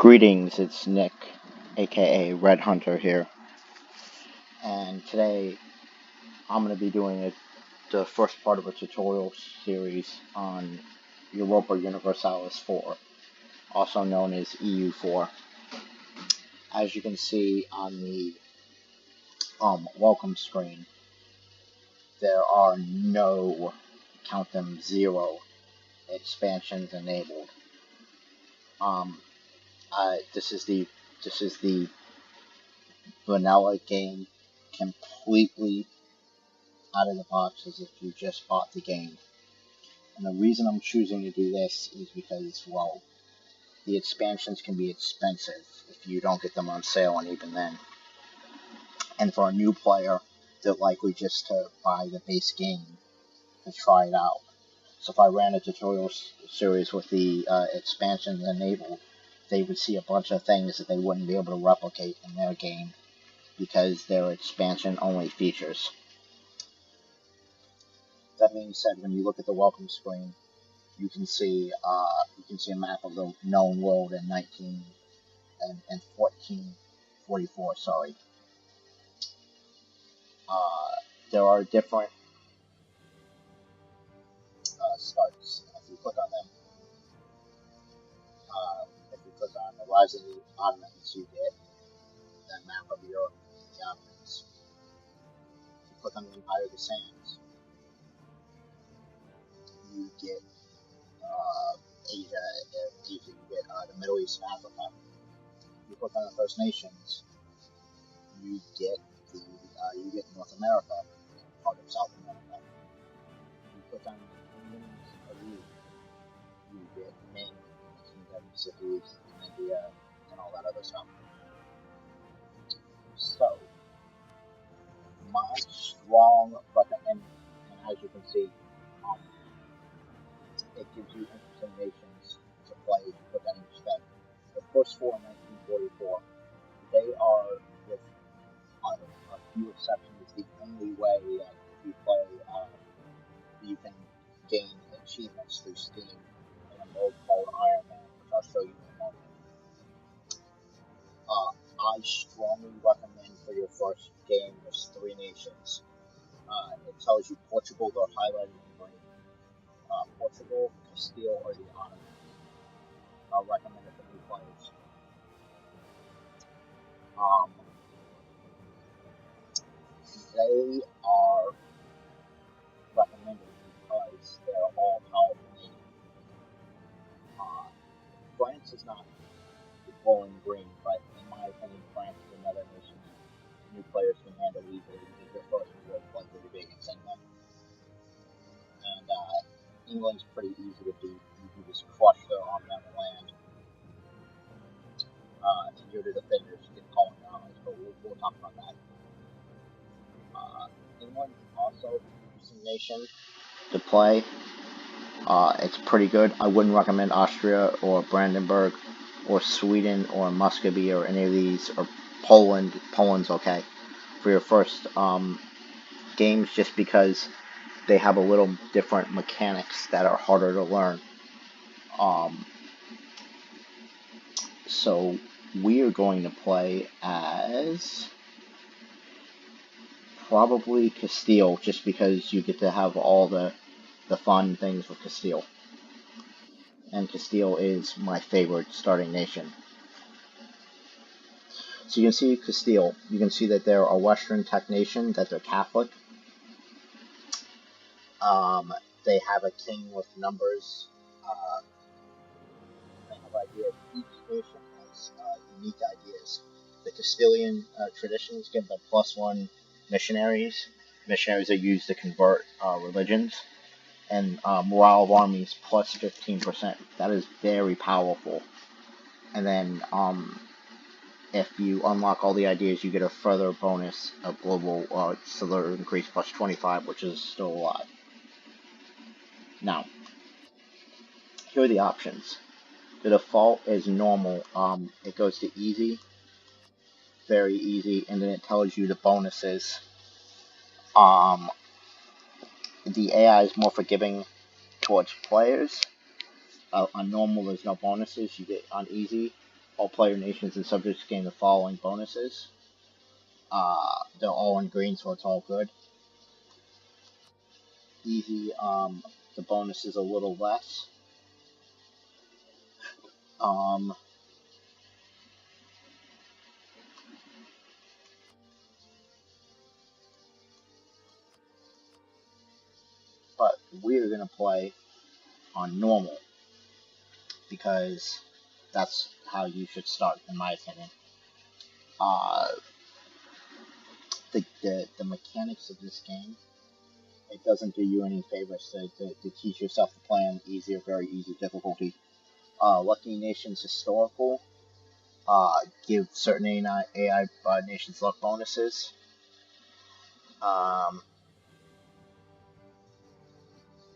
Greetings, it's Nick, aka Red Hunter here, and today I'm going to be doing the first part of a tutorial series on Europa Universalis 4, also known as EU4. As you can see on the welcome screen, there are no, count them, 0 expansions enabled. This is the vanilla game, completely out of the box, as if you just bought the game. And the reason I'm choosing to do this is because, well, the expansions can be expensive if you don't get them on sale, and even then. And for a new player, they're likely just to buy the base game to try it out. So if I ran a tutorial series with the expansions enabled, they would see a bunch of things that they wouldn't be able to replicate in their game because they're expansion-only features. That being said, when you look at the welcome screen, you can see a map of the known world in 1444. Sorry. There are different starts. If you click on them, if you click on the Rise of the Ottomans, you get the map of Europe, the Ottomans. If you click on the Empire of the Sands, you get Asia. You get the Middle East and Africa. If you click on the First Nations, you get North America, part of South America. You click on the Kingdoms of you get Ming, Kingdom, cities, India, and all that other stuff. So, my strong recommendation, and as you can see, it gives you interesting nations to play with any respect. The first 4 in 1944, they are, with a few exceptions, the only way that if you play, you can gain achievements through Steam in a mode called Iron Man, which I'll show you in a moment. I strongly recommend for your first game, there's 3 nations. It tells you Portugal, they're highlighted in green. Portugal, Castile, or the Ottomans. I'll recommend it for new players. They are recommended because they're all powerful nations. France is not glowing green, but in my opinion, France is another nation that new players can handle easily because their first war is likely to be against England. And England's pretty easy to beat. You can just crush their army on the land. And you're the defenders, you can call them allies, but we'll talk about that. England's also an interesting nation to play. It's pretty good. I wouldn't recommend Austria or Brandenburg or Sweden or Muscovy or any of these, or Poland. Poland's okay for your first games, just because they have a little different mechanics that are harder to learn. So we are going to play as probably Castile, just because you get to have all the fun things with Castile. And Castile is my favorite starting nation. So you can see Castile. You can see that they're a Western tech nation, that they're Catholic. They have a king with numbers. They have ideas. Each nation has unique ideas. The Castilian traditions give them +1 missionaries. Missionaries are used to convert religions. And morale of armies +15%. That is very powerful. And then if you unlock all the ideas, you get a further bonus of global solar increase +25, which is still a lot. Now, here are the options. The default is normal. It goes to easy, very easy, and then it tells you the bonuses. The AI is more forgiving towards players. On normal, there's no bonuses. You get on easy, All player nations and subjects gain the following bonuses. They're all in green, so it's all good. Easy, the bonus is a little less. But we're going to play on normal because that's how you should start, in my opinion. The mechanics of this game, it doesn't do you any favors to teach yourself to play on easy or very easy difficulty. Lucky Nations Historical give certain AI nations luck bonuses.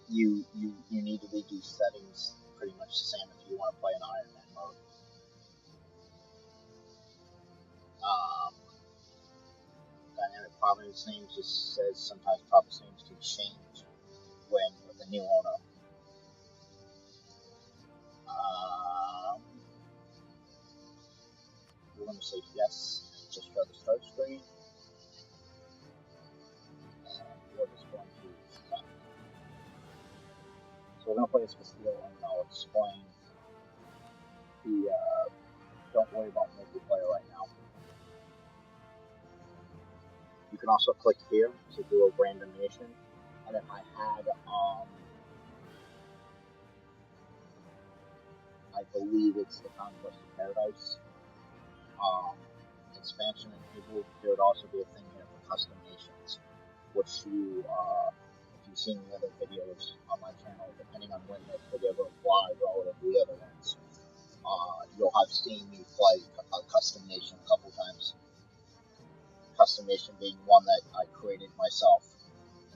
You need to leave these settings pretty much the same if you want to play in Iron Man mode. Dynamic province names just says sometimes province names can change when with a new owner. We're going to say yes, just show the start screen, and we're just going to start. So we're going to play as Castile, and I'll explain the, don't worry about multiplayer right now. You can also click here to do a random nation, and if I had, I believe it's the Conquest of Paradise expansion enabled, there would also be a thing here for custom nations, which you, if you've seen the other videos on my channel, depending on when this video goes live relative to the other ones, you'll have seen me play a custom nation a couple times. Custom nation being one that I created myself,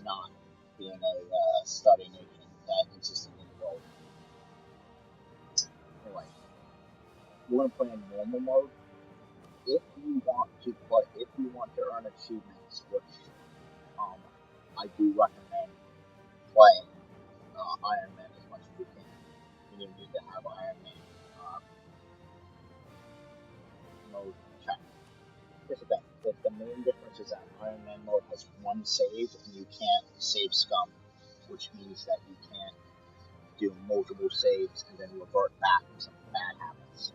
not being a study nation that existed in the world. Anyway, we're going to play in normal mode. If you want to earn achievements, which I do recommend playing Iron Man as much as you can. You need to have Iron Man mode checked. Here's the thing: the main difference is that Iron Man mode has one save, and you can't save scum, which means that you can't do multiple saves and then revert back if something bad happens.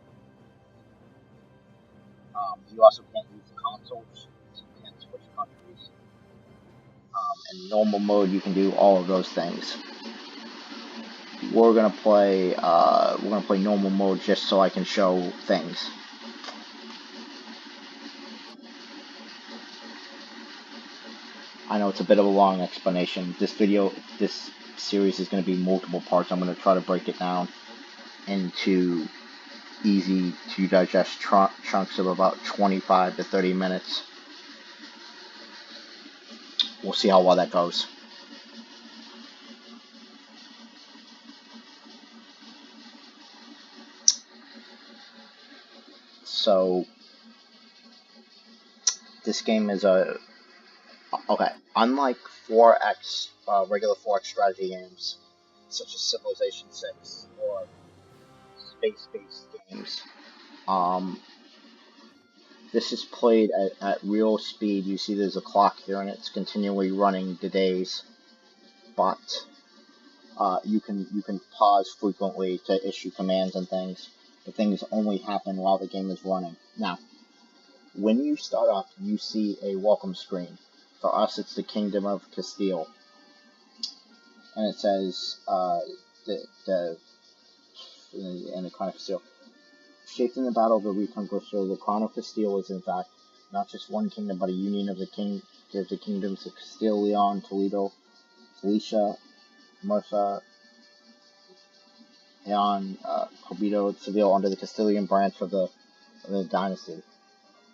You also can't use the consoles, so you can't switch countries. In normal mode, you can do all of those things. We're gonna play normal mode just so I can show things. I know it's a bit of a long explanation. This series is going to be multiple parts. I'm going to try to break it down into easy to digest chunks of about 25 to 30 minutes. We'll see how well that goes. So, this game is okay, unlike 4X, regular 4X strategy games, such as Civilization 6 or space-based games, this is played at real speed. You see there's a clock here and it's continually running the days, but you can pause frequently to issue commands and things. The things only happen while the game is running. Now, when you start off, you see a welcome screen. For us, it's the Kingdom of Castile, and it says the Crown of Castile. Shaped in the battle of the Reconquista, the Crown of Castile is in fact not just one kingdom, but a union of the kingdoms of Castile, Leon, Toledo, Galicia, Murcia, Leon, Corbito, Seville under the Castilian branch of the dynasty.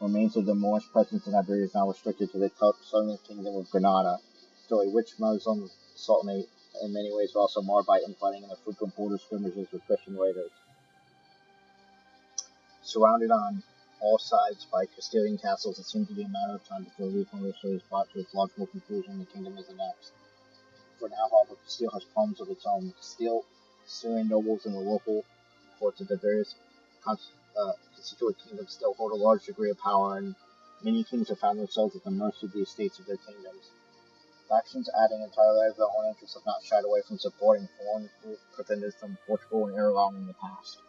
Remains of the Moorish presence in Iberia is now restricted to the southern kingdom of Granada. Still a rich Muslim sultanate, in many ways also marred by infighting and the frequent border skirmishes with Christian raiders. Surrounded on all sides by Castilian castles, it seems to be a matter of time before the Reconquista is brought to its logical conclusion and the kingdom is annexed. For now, however, Castile has problems of its own. Castilian nobles and the local courts of the various constituent kingdoms still hold a large degree of power, and many kings have found themselves at the mercy of the estates of their kingdoms. Factions adding entirely out of their own interests have not shied away from supporting foreign pretenders from Portugal and Aragon in the past.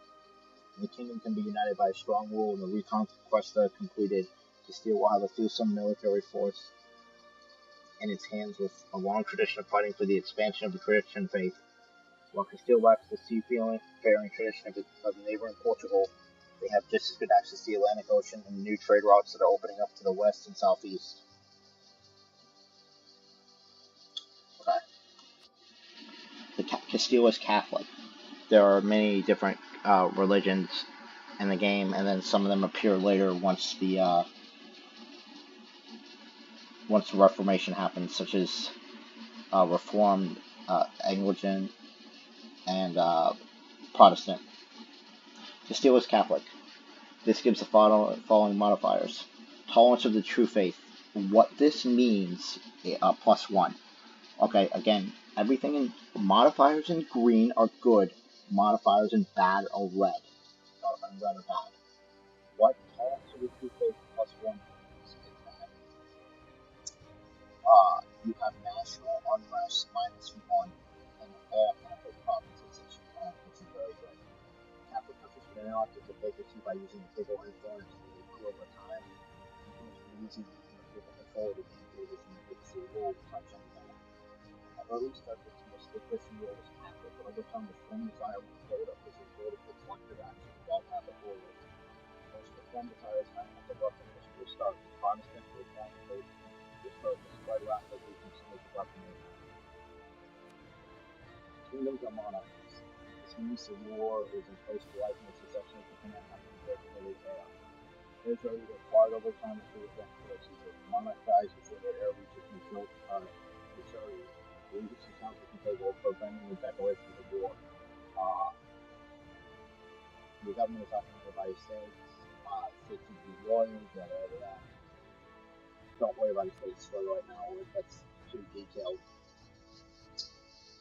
The kingdom can be united by a strong rule and the reconquest completed. Castile will have a fearsome military force in its hands with a long tradition of fighting for the expansion of the Christian faith. While Castile lacks the seafaring tradition of neighboring Portugal, they have just as good access to the Atlantic Ocean and new trade routes that are opening up to the west and southeast. Okay. Castile is Catholic. There are many different religions in the game, and then some of them appear later once the Reformation happens, such as Reformed, Anglican, and Protestant. Castile is Catholic. This gives the following modifiers. Tolerance of the true faith. What this means, +1. Okay, again, everything in modifiers in green are good. Modifiers in bad are red. Red are bad. What tolerance of the true faith +1 means is that you have national unrest -1 in all Catholic provinces, which is very good. Catholic countries can interact with the papacy by using the papal influence to grew over time. Easy people control the leaders and the papacy rule without changing that. At early start, the Christian rule was Catholic, but over time, the strong desire was built up as a result of the collective action of all Catholic rulers. Most reform desires have the Reformation to start. Protestant reform faith to start to spread rapidly from some of the Reformation. Kingdoms are monarchies. This means the war is in place for life and the succession of the kingdom have been built in the chaos. Heirs are either acquired over time or through the forces. If the monarch dies before their heir reaches maturity, the agency council can take over, preventing the declaration of the war. The government is often made by states. States can be lawyers, Don't worry about the states story right now. That's too detailed.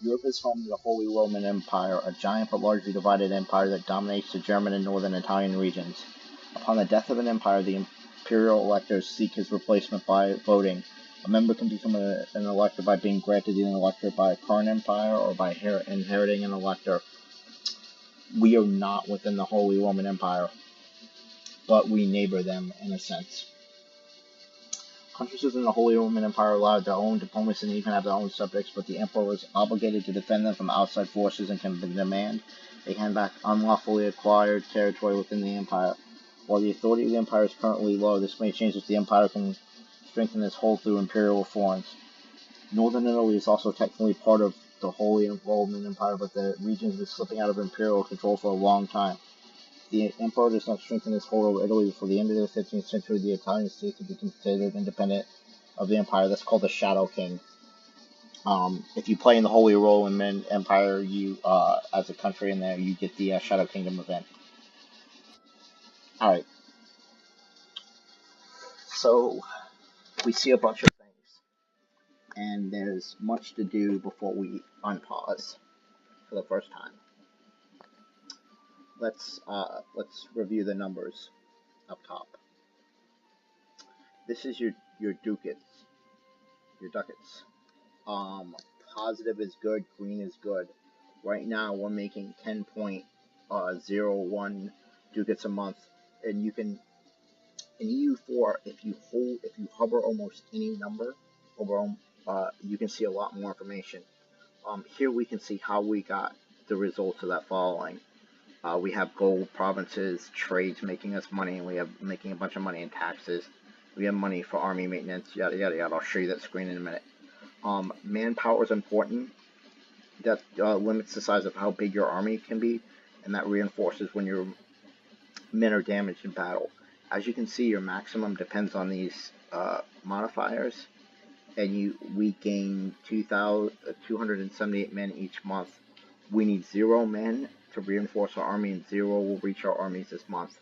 Europe is home to the Holy Roman Empire, a giant but largely divided empire that dominates the German and northern Italian regions. Upon the death of an empire, the imperial electors seek his replacement by voting. A member can become an elector by being granted an electorate by a current empire or by inheriting an elector. We are not within the Holy Roman Empire, but we neighbor them in a sense. Countries within the Holy Roman Empire allowed their own diplomacy and even have their own subjects, but the emperor was obligated to defend them from outside forces and can demand they hand back unlawfully acquired territory within the empire. While the authority of the empire is currently low, this may change if the empire can strengthen its hold through imperial reforms. Northern Italy is also technically part of the Holy Roman Empire, but the region has been slipping out of imperial control for a long time. The emperor does not strengthen his hold over Italy before the end of the 15th century. The Italian states would be considered independent of the empire. That's called the Shadow King. If you play in the Holy Roman Empire, you as a country in there, you get the Shadow Kingdom event. All right. So we see a bunch of things, and there's much to do before we unpause for the first time. Let's review the numbers up top. This is your ducats. Positive is good, green is good. Right now we're making 10.01 ducats a month, and you can in EU4 if you hover almost any number over, you can see a lot more information. Here we can see how we got the results of that following. We have gold provinces, trades making us money, and we have making a bunch of money in taxes. We have money for army maintenance, yada yada yada. I'll show you that screen in a minute. Manpower is important. That limits the size of how big your army can be, and that reinforces when your men are damaged in battle. As you can see, your maximum depends on these modifiers, and we gain 278 men each month. We need 0 men to reinforce our army, and 0 will reach our armies this month.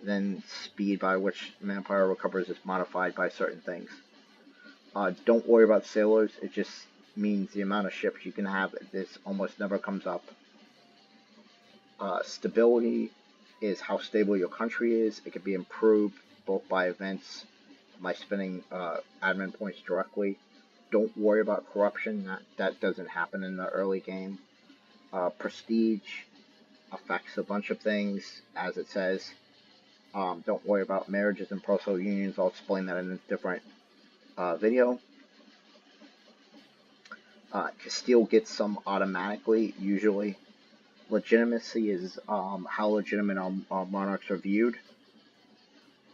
Then speed by which manpower recovers is modified by certain things. Don't worry about sailors, it just means the amount of ships you can have. This almost never comes up. Stability is how stable your country is. It can be improved both by events, by spending admin points directly. Don't worry about corruption. That doesn't happen in the early game. Prestige affects a bunch of things, as it says. Don't worry about marriages and personal unions. I'll explain that in a different video. Castile gets some automatically, usually. Legitimacy is how legitimate our monarchs are viewed.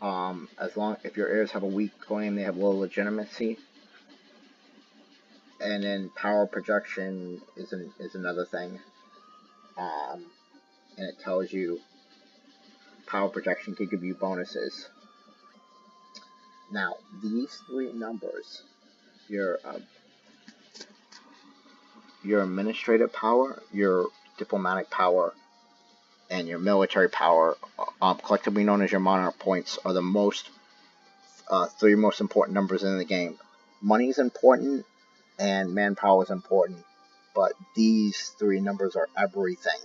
If your heirs have a weak claim, they have low legitimacy. And then power projection is another thing. And it tells you power projection can give you bonuses. Now, these three numbers, your administrative power, your diplomatic power, and your military power, collectively known as your monarch points, are the three most important numbers in the game. Money is important, and manpower is important, but these three numbers are everything.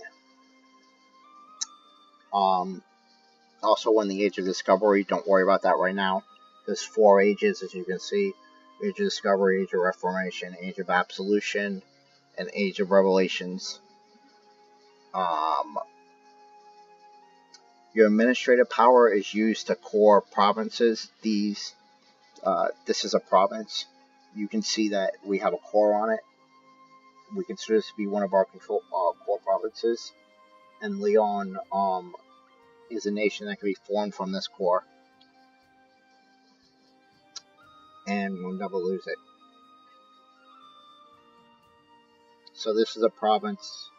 Also, in the Age of Discovery, don't worry about that right now. There's 4 ages, as you can see: Age of Discovery, Age of Reformation, Age of Absolution, and Age of Revelations. Your administrative power is used to core provinces. This is a province. You can see that we have a core on it. We consider this to be one of our core provinces. And Leon is a nation that can be formed from this core. And we'll never lose it. So this is a province.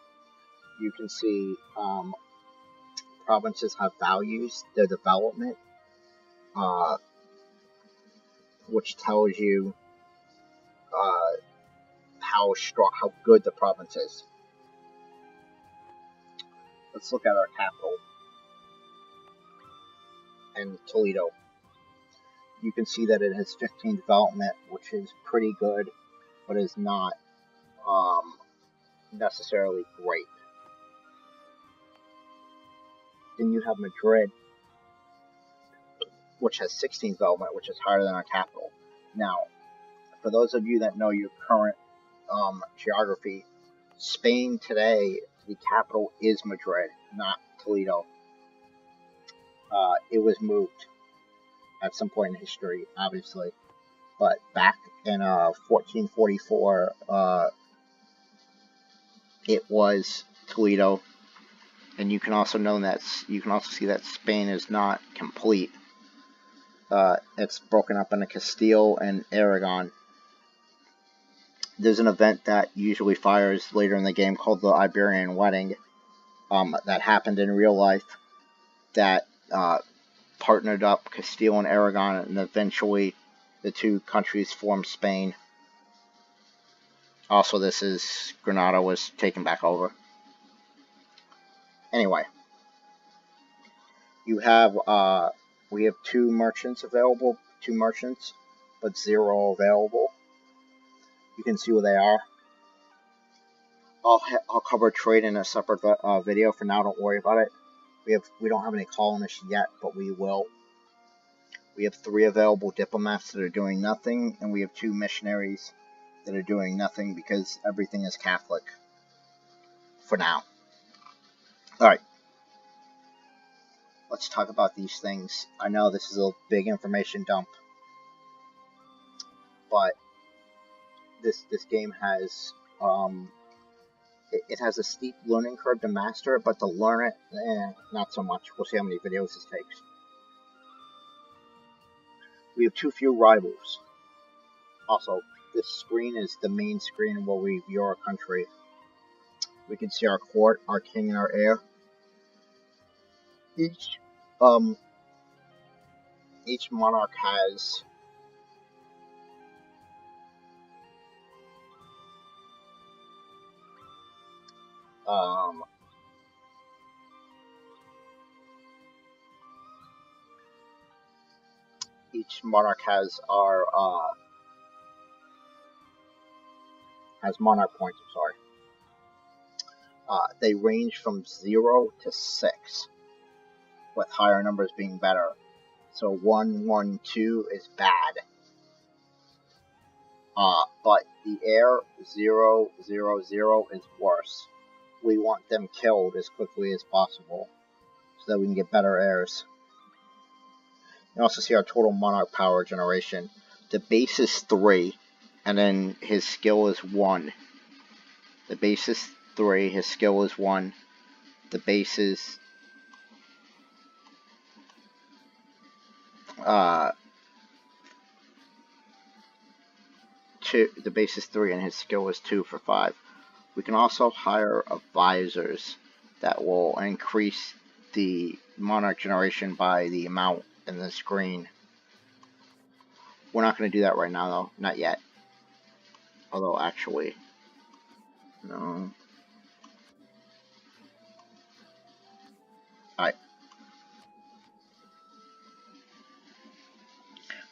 You can see provinces have values, their development, which tells you how good the province is. Let's look at our capital, in Toledo. You can see that it has 15 development, which is pretty good, but is not necessarily great. Then you have Madrid, which has 16 development, which is higher than our capital. Now, for those of you that know your current geography, Spain today, the capital is Madrid, not Toledo. It was moved at some point in history, obviously, but back in 1444, it was Toledo. And you can also see that Spain is not complete. It's broken up into Castile and Aragon. There's an event that usually fires later in the game called the Iberian Wedding, that happened in real life, that partnered up Castile and Aragon, and eventually the two countries formed Spain. Also, Granada was taken back over. Anyway, we have 2 merchants available, but 0 available. You can see where they are. I'll cover trade in a separate video. For now, don't worry about it. We don't have any colonists yet, but we will. We have 3 available diplomats that are doing nothing, and we have 2 missionaries that are doing nothing because everything is Catholic. For now. Alright. Let's talk about these things. I know this is a big information dump, but this game has it has a steep learning curve to master it, but to learn it, not so much. We'll see how many videos this takes. We have too few rivals. Also, this screen is the main screen where we view our country. We can see our court, our king, and our heir. Each monarch has monarch points. I'm sorry. They range from 0 to 6. with higher numbers being better. So 1, 1, 2 is bad. But the air 0, 0, 0 is worse. We want them killed as quickly as possible so that we can get better heirs. You also see our total monarch power generation. The base is 3, and then his skill is 1. The base is 3, his skill is 1. The base is 2. The base is 3, and his skill is 2 for 5. We can also hire advisors that will increase the monarch generation by the amount in the screen. We're not going to do that right now, though. Not yet. Although, actually, no. Alright.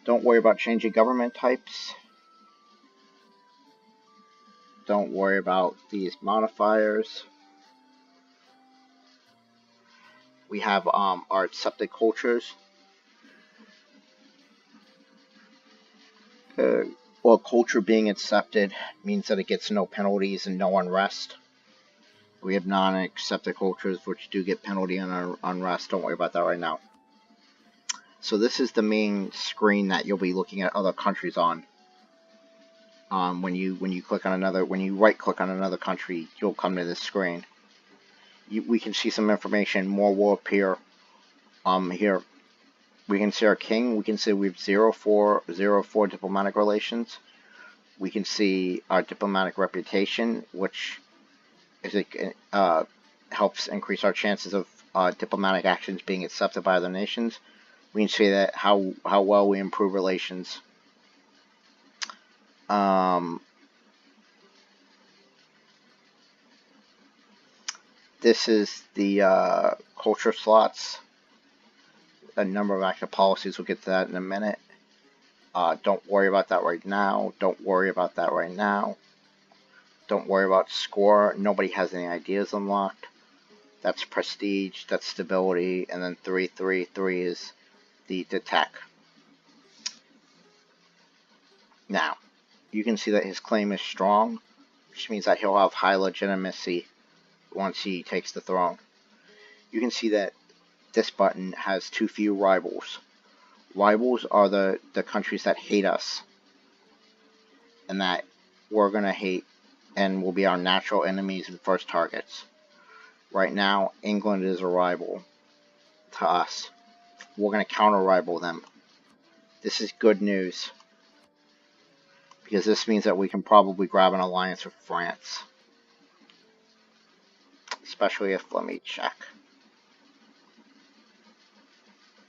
Don't worry about changing government types. Don't worry about these modifiers. We have our accepted cultures. Well, culture being accepted means that it gets no penalties and no unrest. We have non-accepted cultures which do get penalty and unrest. Don't worry about that right now. So this is the main screen that you'll be looking at other countries on. When you click on another, when you right click on another country, you'll come to this screen. We can see some information. More will appear. Here we can see our king. We can see we have 0404 diplomatic relations. We can see our diplomatic reputation, which is helps increase our chances of diplomatic actions being accepted by other nations. We can see that how well we improve relations. This is the culture slots. A number of active policies. We'll get to that in a minute. Don't worry about that right now. Don't worry about that right now. Don't worry about score. Nobody has any ideas unlocked. That's prestige. That's stability. And then 3, 3, 3 is the tech. Now, you can see that his claim is strong, which means that he'll have high legitimacy once he takes the throne. You can see that this button has too few rivals. Rivals are the countries that hate us and that we're going to hate and will be our natural enemies and first targets. Right now, England is a rival to us. We're going to counter-rival them. This is good news, because this means that we can probably grab an alliance with France. Especially if, let me check.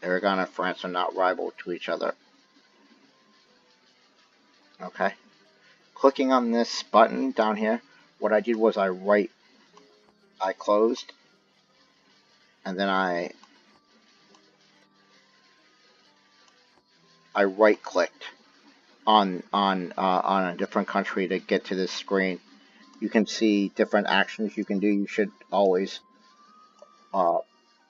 Aragon and France are not rival to each other. Okay. Clicking on this button down here, what I did was I closed, and then I right clicked on a different country to get to this screen. You can see different actions you can do. You should always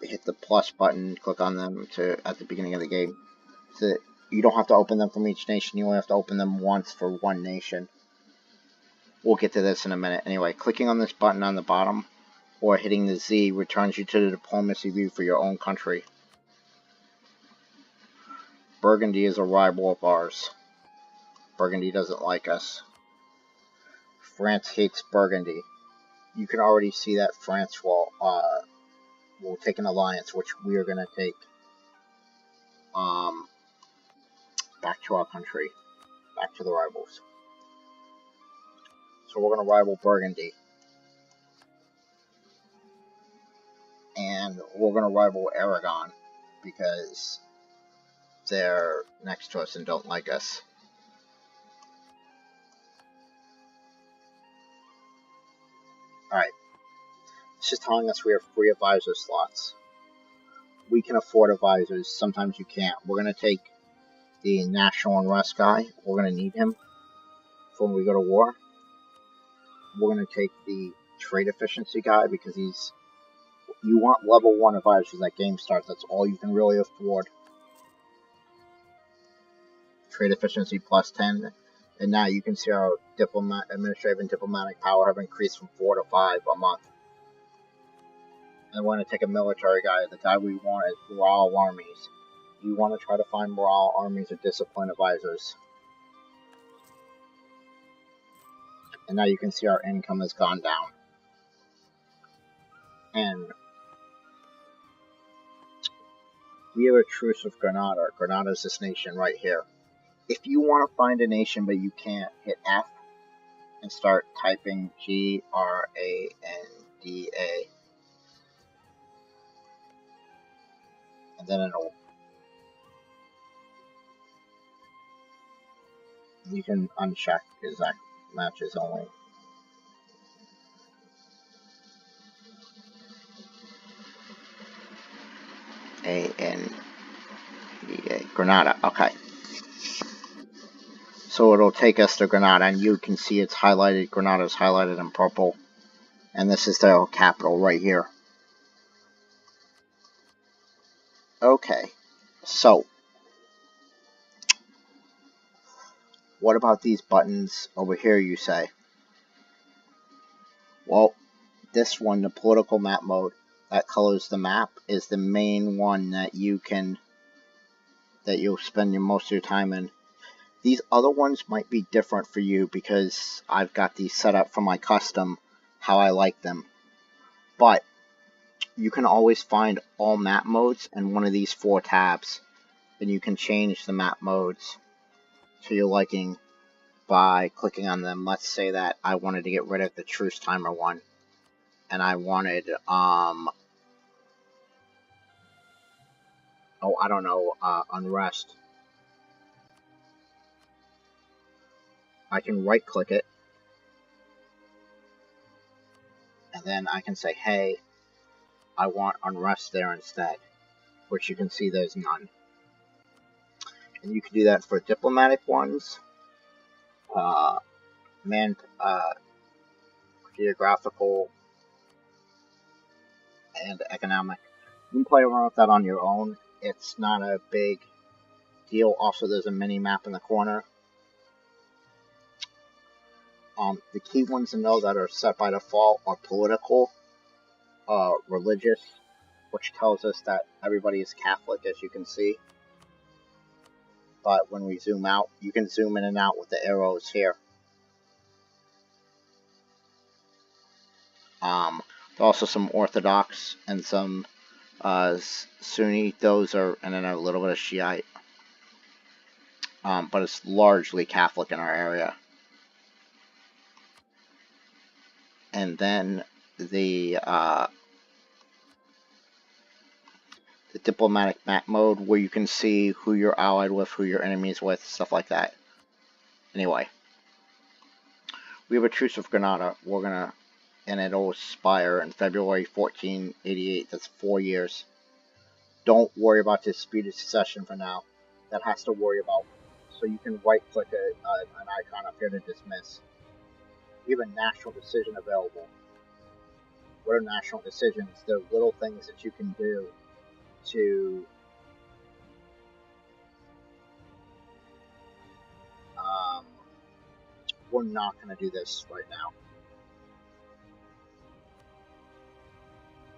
hit the plus button, click on them at the beginning of the game. So you don't have to open them from each nation. You only have to open them once for one nation. We'll get to this in a minute. Anyway, clicking on this button on the bottom or hitting the Z returns you to the diplomacy view for your own country. Burgundy is a rival of ours. Burgundy doesn't like us. France hates Burgundy. You can already see that France will take an alliance, which we are going to take back to our country, back to the rivals. So we're going to rival Burgundy. And we're going to rival Aragon, because they're next to us and don't like us. Alright. It's just telling us we have free advisor slots. We can afford advisors. Sometimes you can't. We're going to take the national unrest guy. We're going to need him for when we go to war. We're going to take the trade efficiency guy because he's You want level 1 advisors at game starts. That's all you can really afford. Trade efficiency plus 10. And now you can see our administrative and diplomatic power have increased from 4 to 5 a month. And we're going to take a military guy. The guy we want is morale armies. You want to try to find morale armies or discipline advisors. And now you can see our income has gone down. And we have a truce with Granada. Granada is this nation right here. If you want to find a nation but you can't, hit F and start typing Granda. And then you can uncheck because that matches only. Granada. Okay. So it'll take us to Granada, and you can see it's highlighted. Granada's highlighted in purple. And this is their capital right here. Okay. So, what about these buttons over here, you say? Well, this one, the political map mode, that colors the map, is the main one that you'll spend most of your time in. These other ones might be different for you because I've got these set up for my custom, how I like them. But you can always find all map modes in one of these 4 tabs, and you can change the map modes to your liking by clicking on them. Let's say that I wanted to get rid of the truce timer one, and I wanted unrest. I can right click it, and then I can say, hey, I want unrest there instead, which you can see there's none. And you can do that for diplomatic ones, geographical, and economic. You can play around with that on your own. It's not a big deal. Also, there's a mini map in the corner. The key ones to know that are set by default are political, religious, which tells us that everybody is Catholic, as you can see. But when we zoom out, you can zoom in and out with the arrows here. There's also some Orthodox and some Sunni. Those are, and then a little bit of Shiite. But it's largely Catholic in our area. And then the diplomatic map mode, where you can see who you're allied with, who your enemies with, stuff like that. Anyway, we have a truce with Granada. And it'll expire in February 1488. That's 4 years. Don't worry about disputed succession for now. That has to worry about. So you can right-click an icon up here to dismiss. We have a national decision available. What are national decisions? They're little things that you can do to we're not going to do this right now.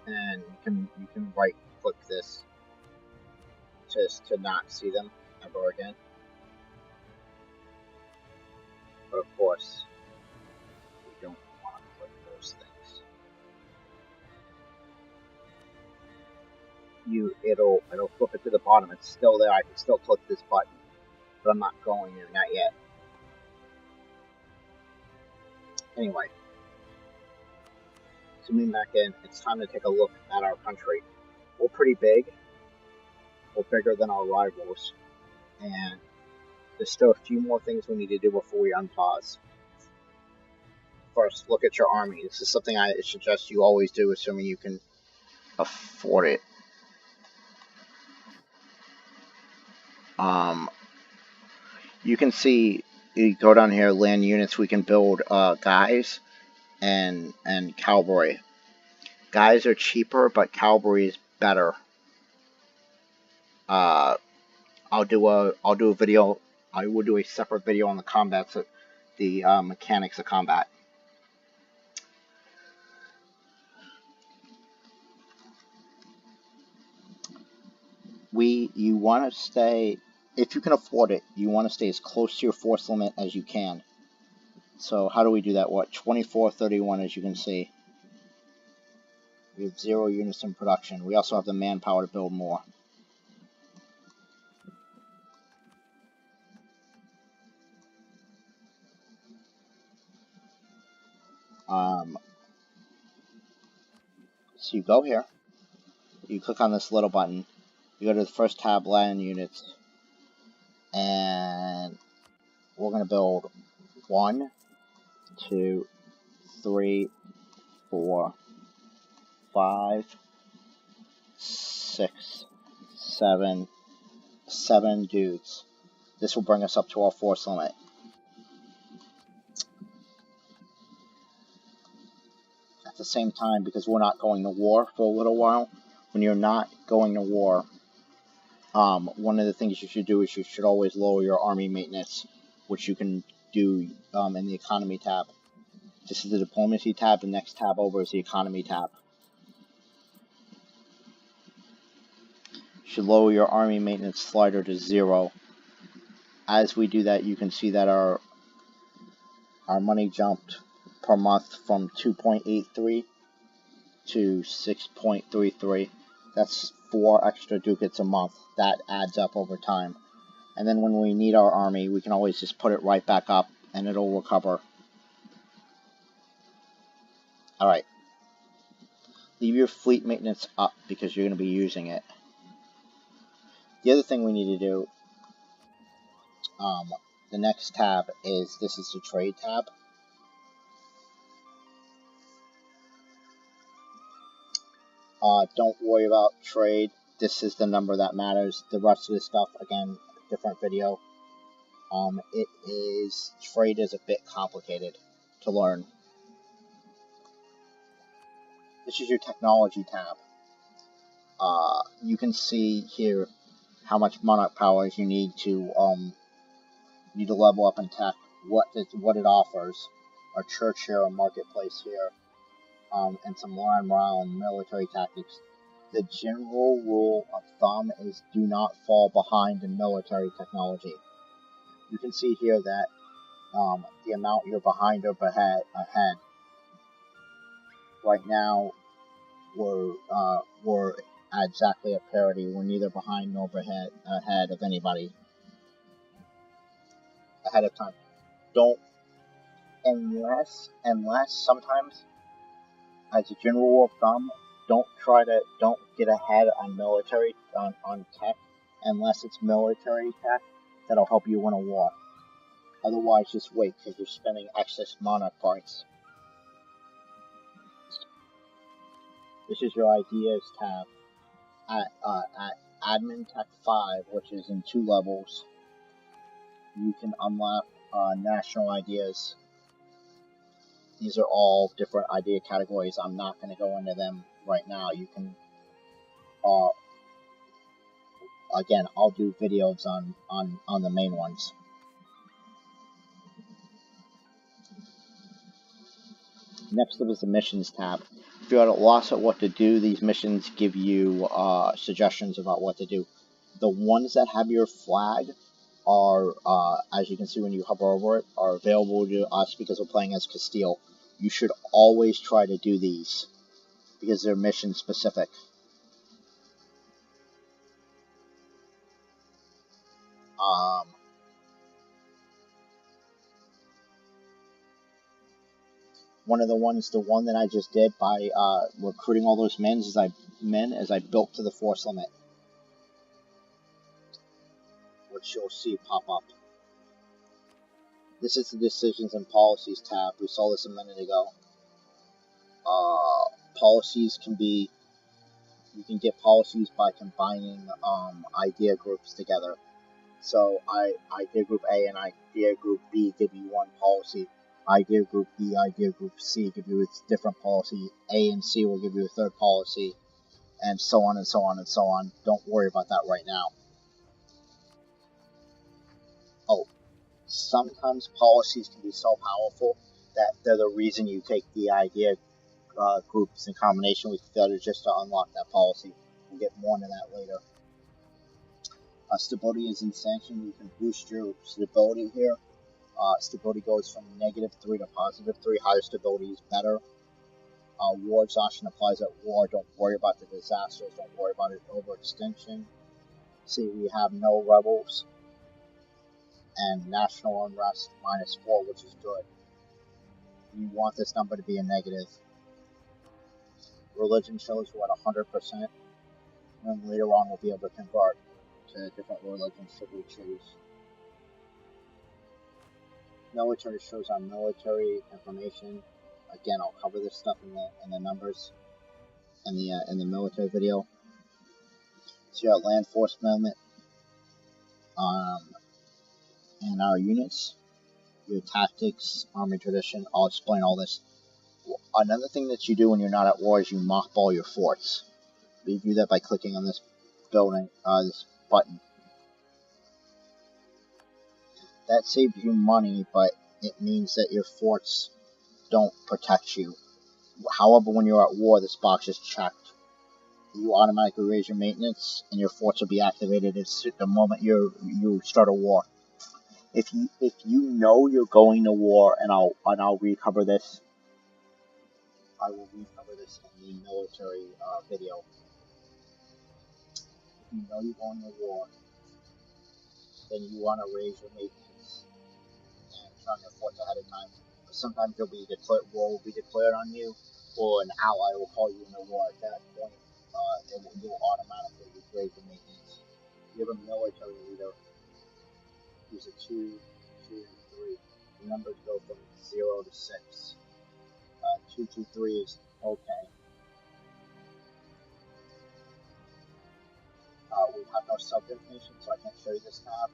And you can right click this just to not see them ever again. But of course, we don't want to click those things. It'll flip it to the bottom. It's still there. I can still click this button, but I'm not going there, not yet. Anyway, zooming back in, it's time to take a look at our country. We're pretty big. We're bigger than our rivals, and there's still a few more things we need to do before we unpause. First, look at your army. This is something I suggest you always do, assuming you can afford it. You can see, you go down here, land units, we can build guys and cavalry. Guys are cheaper, but cavalry is better. I'll do a video. I will do a separate video on the combats, the mechanics of combat. You want to stay, if you can afford it, you want to stay as close to your force limit as you can. So how do we do that? What, 2431, as you can see. We have 0 units in production. We also have the manpower to build more. So you go here, you click on this little button, you go to the first tab, land units, and we're going to build 1, 2, 3, 4, 5, 6, 7 dudes. This will bring us up to our force limit. At the same time, because we're not going to war for a little while, when you're not going to war, one of the things you should do is you should always lower your army maintenance, which you can do in the economy tab. This is the diplomacy tab. The next tab over is the economy tab. You should lower your army maintenance slider to 0. As we do that, you can see that our money jumped per month from 2.83 to 6.33. That's 4 extra ducats a month. That adds up over time. And then when we need our army, we can always just put it right back up and it'll recover. Alright. Leave your fleet maintenance up because you're going to be using it. The other thing we need to do, the next tab is, this is the trade tab. Don't worry about trade. This is the number that matters. The rest of this stuff, again, different video. Trade is a bit complicated to learn. This is your technology tab. You can see here how much monarch powers you need to level up in tech, what it offers, our church here, our marketplace here, and some morale and military tactics. The general rule of thumb is do not fall behind in military technology. You can see here that the amount you're behind or ahead. Right now, we're at exactly a parity. We're neither behind nor ahead of anybody ahead of time. Don't, unless sometimes, as a general rule of thumb, don't get ahead on military on tech unless it's military tech that'll help you win a war. Otherwise, just wait because you're spending excess monarch points. This is your ideas tab. At admin tech 5, which is in 2 levels, you can unlock national ideas. These are all different idea categories. I'm not going to go into them right now. You can, again, I'll do videos on the main ones. Next up is the missions tab. If you're at a loss at what to do, these missions give you suggestions about what to do. The ones that have your flag are, as you can see when you hover over it, are available to us because we're playing as Castile. You should always try to do these because they're mission specific. One of the one that I just did by recruiting all those men as I built to the force limit, which you'll see pop up. This is the decisions and policies tab. We saw this a minute ago. Policies can be, you can get policies by combining idea groups together. So idea group A and idea group B give you one policy. idea group B, idea group C give you a different policy. A and C will give you a third policy, and so on and so on and so on. Don't worry about that right now. Oh, sometimes policies can be so powerful that they're the reason you take the idea groups in combination with the others just to unlock that policy. We'll get more into that later. Stability is essential. You can boost your stability here. Stability goes from -3 to +3. Higher stability is better. War exhaustion applies at war. Don't worry about the disasters. Don't worry about it overextension. See, we have no rebels and national unrest -4, which is good. You want this number to be a negative. Religion shows we're at 100%, and then later on we'll be able to convert to different religions should we choose. Military shows our military information. Again, I'll cover this stuff in the numbers in the military video. So you got land force movement, and our units, your tactics, army tradition. I'll explain all this. Another thing that you do when you're not at war is you mothball your forts. You do that by clicking on this building, this button. That saves you money, but it means that your forts don't protect you. However, when you're at war, this box is checked. You automatically raise your maintenance, and your forts will be activated the moment you start a war. If you know you're going to war, and I'll recover this. I will recover this in the military video. If you know you're going to war, then you want to raise your maintenance and turn your forts ahead of time. But sometimes war will be declared on you, or an ally will call you into war. At that point, you'll automatically raise your maintenance. You have a military leader who's a 2, 2, and 3. The numbers go from 0 to 6. 2, 2, 3 is okay. We have no subject nation, so I can't show you this tab.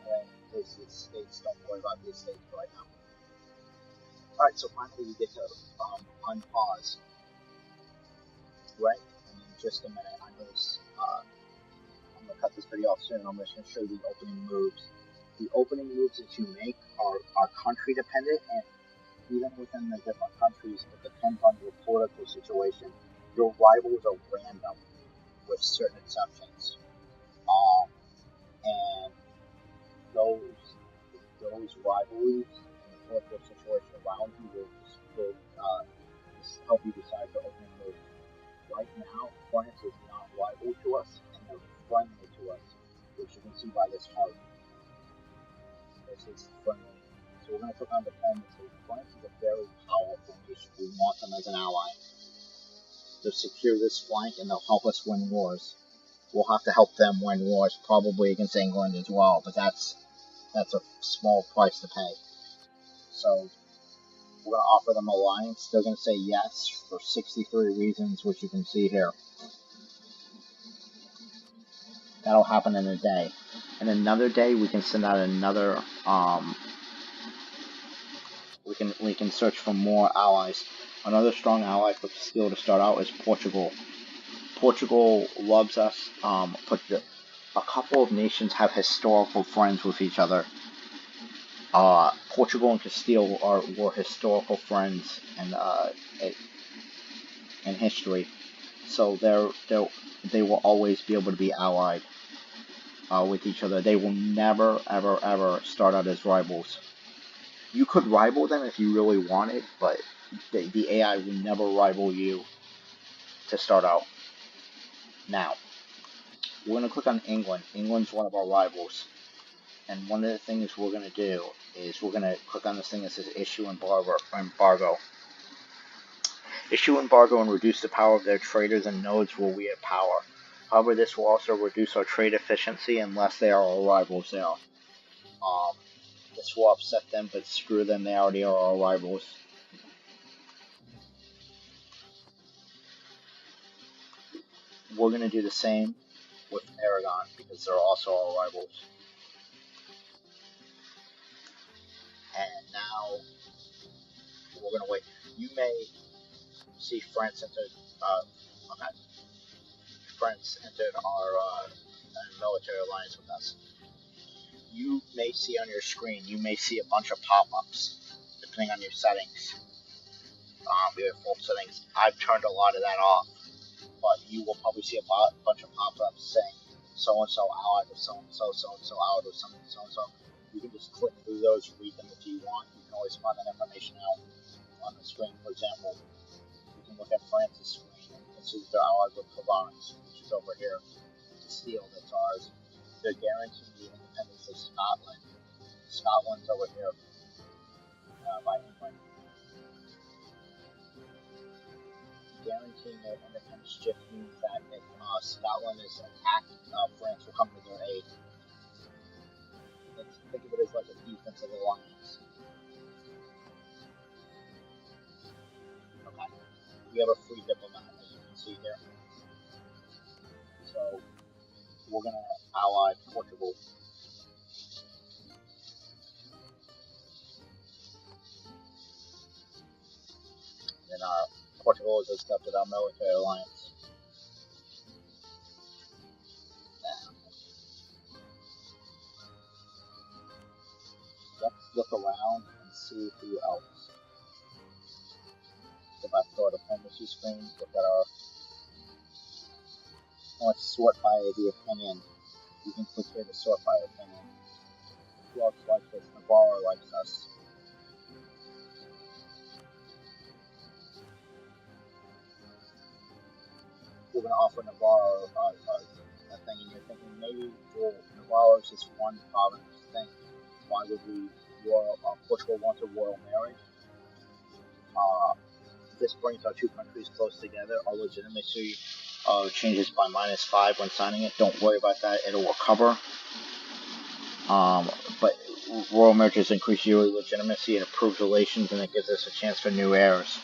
And this is states. Don't worry about these states right now. Alright, so finally we get to unpause. Right? And in just a minute, I'm going to cut this video off soon. I'm just going to show you the opening moves. The opening moves that you make are country dependent, and even within the different countries, it depends on your political situation. Your rivals are random, with certain exceptions. And those rivalries and the political situation around you will help you decide to open move. Right now, France is not rival to us, and they're friendly to us, which you can see by this heart. This is friendly. So we're going to click on diplomacy. France is a very powerful nation. We want them as an ally. They'll secure this flank, and they'll help us win wars. We'll have to help them win wars, probably against England as well, but that's a small price to pay. So we're going to offer them alliance. They're going to say yes for 63 reasons, which you can see here. That'll happen in a day. In another day, we can send out another. We can search for more allies. Another strong ally for Castile to start out is Portugal. Portugal loves us. A couple of nations have historical friends with each other. Portugal and Castile were historical friends in history, so they will always be able to be allied with each other. They will never, ever, ever start out as rivals. You could rival them if you really wanted, but the AI will never rival you to start out. Now, we're going to click on England. England's one of our rivals. And one of the things we're going to do is we're going to click on this thing that says issue embargo. Issue embargo and reduce the power of their traders and nodes where we have power. However, this will also reduce our trade efficiency unless they are our rivals there. This will upset them, but screw them, they already are our rivals. We're going to do the same with Aragon because they're also our rivals. And now we're gonna wait. You may see France entered. Okay, France entered our military alliance with us. You may see on your screen. You may see a bunch of pop-ups, depending on your settings. Your default settings. I've turned a lot of that off, but you will probably see a bunch of pop-ups saying so and so allied with so and so, so and so allied with so and so. You can just click through those, read them if you want. You can always find that information out on the screen. For example, you can look at France's screen and you can see that they're allied with Provence, which is over here. Castile, that's ours. They're guaranteeing the independence of Scotland. Scotland's over here by England. Guaranteeing their independence just means that if Scotland is attacked, France will come to their aid. Let's think of it as like a defensive alliance. Okay. We have a free diplomat, as you can see here. So we're gonna ally Portugal. And Portugal has accepted our military alliance. Let's look around and see who else. Go back to our diplomacy screen, look at our. Let's sort by the opinion. You can click here to sort by opinion. Who else likes us? Navarro likes us. We're going to offer Navarro a thing, and you're thinking maybe Navarro is just one province thing. Why would we Portugal want a royal marriage? This brings our two countries close together. Our legitimacy changes by -5 when signing it. Don't worry about that; it'll recover. But royal marriages increase your legitimacy, it improves relations, and it gives us a chance for new heirs.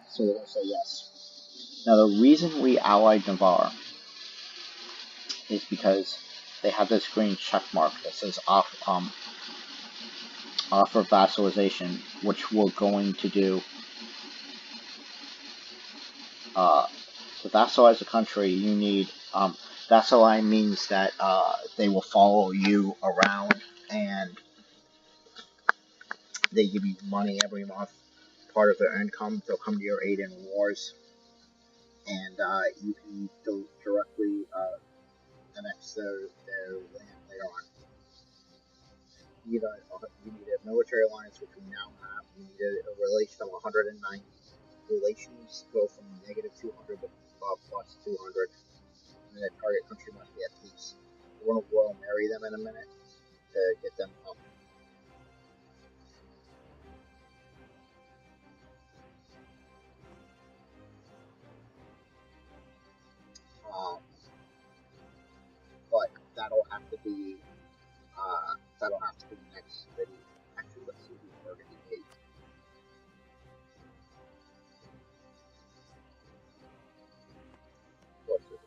So we're going to say yes. Now, the reason we allied Navarre is because they have this green check mark that says offer vassalization, which we're going to do. To vassalize a country, you need vassalize means that they will follow you around and they give you money every month, part of their income. They'll come to your aid in wars, and you can directly annex their land later on. You need a military alliance, which we now have. You need a relation of 190. Relations go from -200 to +200. And the target country must be at peace. We're going to royal marry them in a minute to get them up. But that'll have to be next video. Actually, let's see who's Burgundy Gate. What's it?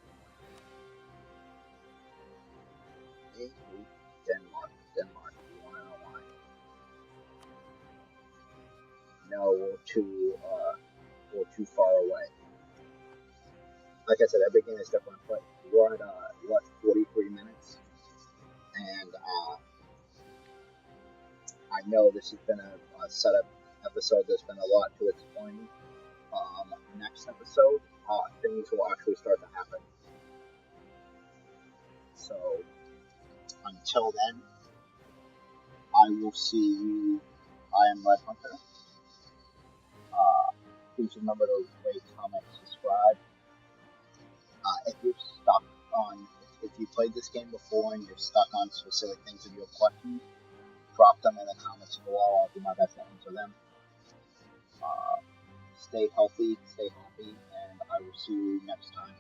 Denmark. Denmark. You want to know why? No, we're too far away. Like I said, every game is different, but we're at 43 minutes, and I know this has been a setup episode. There's been a lot to explain. Next episode, things will actually start to happen. So until then, I will see you. I am Red Hunter. Please remember to rate, comment, subscribe. If you're stuck on, if you played this game before and you're stuck on specific things and you have questions, drop them in the comments below. I'll do my best to answer them. Stay healthy, stay happy, and I will see you next time.